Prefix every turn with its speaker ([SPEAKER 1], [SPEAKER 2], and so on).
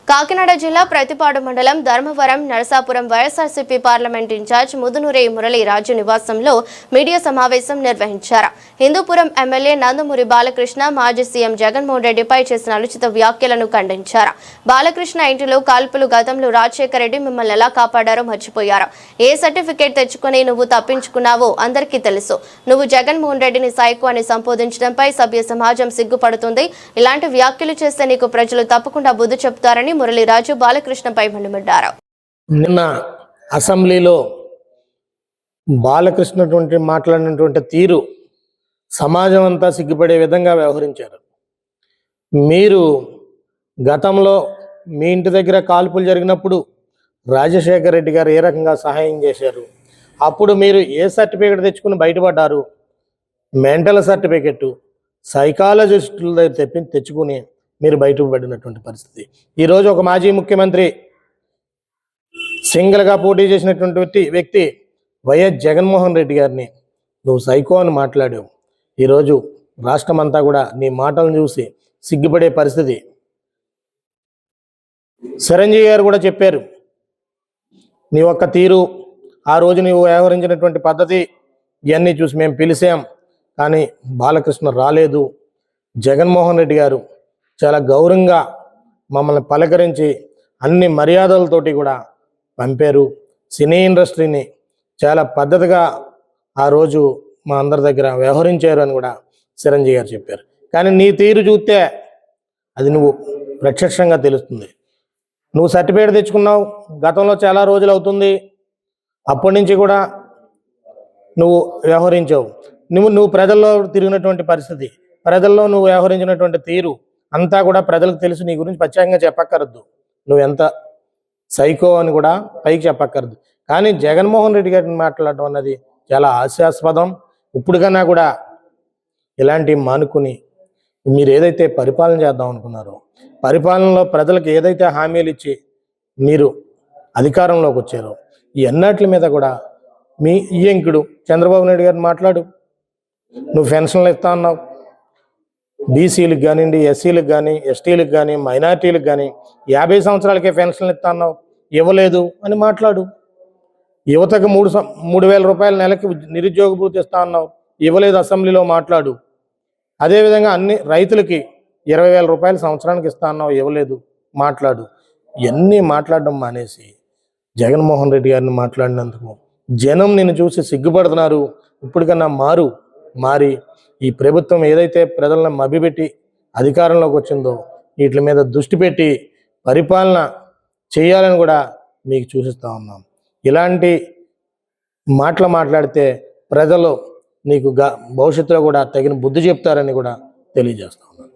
[SPEAKER 1] కాకినాడ జిల్లా ప్రతిపాడు మండలం Dharmavaram Narasapuram YSRCP parliament in charge Mudunuri Murali Raju నివాసంలో మీడియా సమావేశం నిర్వహించారు. హిందూపురం ఎమ్మెల్యే నందమూరి బాలకృష్ణ మాజీ సీఎం జగన్మోహన్ రెడ్డిపై చేసిన అనుచిత వ్యాఖ్యలను ఖండించారు. బాలకృష్ణ ఇంటిలో కాల్పులు గతంలో రాజశేఖర రెడ్డి మిమ్మల్ని ఎలా కాపాడారో మర్చిపోయారు. ఏ సర్టిఫికేట్ తెచ్చుకుని నువ్వు తప్పించుకున్నావో అందరికీ తెలుసు. నువ్వు జగన్మోహన్ రెడ్డిని సైకో అని సంబోధించడంపై సభ్య సమాజం సిగ్గుపడుతుంది. ఇలాంటి వ్యాఖ్యలు చేస్తే నీకు ప్రజలు తప్పకుండా బుద్ధి చెప్తారని మురళి రాజు బాలకృష్ణపై మండిపడ్డారు.
[SPEAKER 2] నిన్న అసెంబ్లీలో బాలకృష్ణ మాట్లాడినటువంటి తీరు సమాజం అంతా సిగ్గుపడే విధంగా వ్యవహరించారు. మీరు గతంలో మీ ఇంటి దగ్గర కాల్పులు జరిగినప్పుడు రాజశేఖర రెడ్డి గారు ఏ రకంగా సహాయం చేశారు? అప్పుడు మీరు ఏ సర్టిఫికేట్ తెచ్చుకుని బయటపడ్డారు? మెంటల్ సర్టిఫికెట్ సైకాలజిస్టుల దగ్గర తెచ్చుకుని మీరు బయటపడినటువంటి పరిస్థితి. ఈరోజు ఒక మాజీ ముఖ్యమంత్రి సింగిల్గా పోటీ చేసినటువంటి వ్యక్తి వైఎస్ జగన్మోహన్ రెడ్డి గారిని నువ్వు సైకో అని మాట్లాడావు. ఈరోజు రాష్ట్రం అంతా కూడా నీ మాటలను చూసి సిగ్గుపడే పరిస్థితి. చిరంజీవి గారు కూడా చెప్పారు, నీ ఒక్క తీరు, ఆ రోజు నీవు వ్యవహరించినటువంటి పద్ధతి ఇవన్నీ చూసి మేము పిలిచాం, కానీ బాలకృష్ణ రాలేదు. జగన్మోహన్ రెడ్డి గారు చాలా గౌరవంగా మమ్మల్ని పలకరించి అన్ని మర్యాదలతోటి కూడా పంపారు. సినీ ఇండస్ట్రీని చాలా పద్ధతిగా ఆ రోజు మా అందరి దగ్గర వ్యవహరించారు అని కూడా చిరంజీవి గారు చెప్పారు. కానీ నీ తీరు చూస్తే అది నువ్వు ప్రత్యక్షంగా తెలుస్తుంది. నువ్వు సర్టిఫికేట్ తెచ్చుకున్నావు, గతంలో చాలా రోజులు అవుతుంది, అప్పటి నుంచి కూడా నువ్వు వ్యవహరించావు. నువ్వు ప్రజల్లో తిరిగినటువంటి పరిస్థితి, ప్రజల్లో నువ్వు వ్యవహరించినటువంటి తీరు అంతా కూడా ప్రజలకు తెలుసు. నీ గురించి ప్రత్యేకంగా చెప్పక్కర్దు, నువ్వు ఎంత సైకో అని కూడా పైకి చెప్పక్కర్దు. కానీ జగన్మోహన్ రెడ్డి గారిని మాట్లాడటం అన్నది చాలా హాస్యాస్పదం. ఇప్పుడు కన్నా కూడా ఇలాంటివి మానుకుని మీరు ఏదైతే పరిపాలన చేద్దాం అనుకున్నారో, పరిపాలనలో ప్రజలకు ఏదైతే హామీలు ఇచ్చి మీరు అధికారంలోకి వచ్చారో ఈ అన్నిటి మీద కూడా మీ ఈయంకుడు చంద్రబాబు నాయుడు గారిని మాట్లాడు. నువ్వు పెన్షన్లు ఇస్తా అన్నావు, బీసీలకు కానివ్వండి, ఎస్సీలకు కానీ, ఎస్టీలకు కానీ, మైనార్టీలకు కానీ 50 సంవత్సరాలకే పెన్షన్లు ఇస్తా అన్నావు, ఇవ్వలేదు అని మాట్లాడు. యువతకు 3,000 రూపాయల నెలకి నిరుద్యోగ భృతి ఇస్తా అన్నావు, ఇవ్వలేదు, అసెంబ్లీలో మాట్లాడు. అదేవిధంగా అన్ని రైతులకి 20,000 రూపాయలు సంవత్సరానికి ఇస్తా అన్నావు, ఇవ్వలేదు, మాట్లాడు. ఇవన్నీ మాట్లాడడం మానేసి జగన్మోహన్ రెడ్డి గారిని మాట్లాడినందుకు జనం నిన్ను చూసి సిగ్గుపడుతున్నారు. ఇప్పటికన్నా మారి ఈ ప్రభుత్వం ఏదైతే ప్రజలను మభ్యపెట్టి అధికారంలోకి వచ్చిందో వీటి మీద దృష్టి పెట్టి పరిపాలన చేయాలని కూడా మీకు సూచిస్తూ ఉన్నాం. ఇలాంటి మాటలు మాట్లాడితే ప్రజలు నీకు భవిష్యత్తులో కూడా తగిన బుద్ధి చెప్తారని కూడా తెలియజేస్తా ఉన్నాం.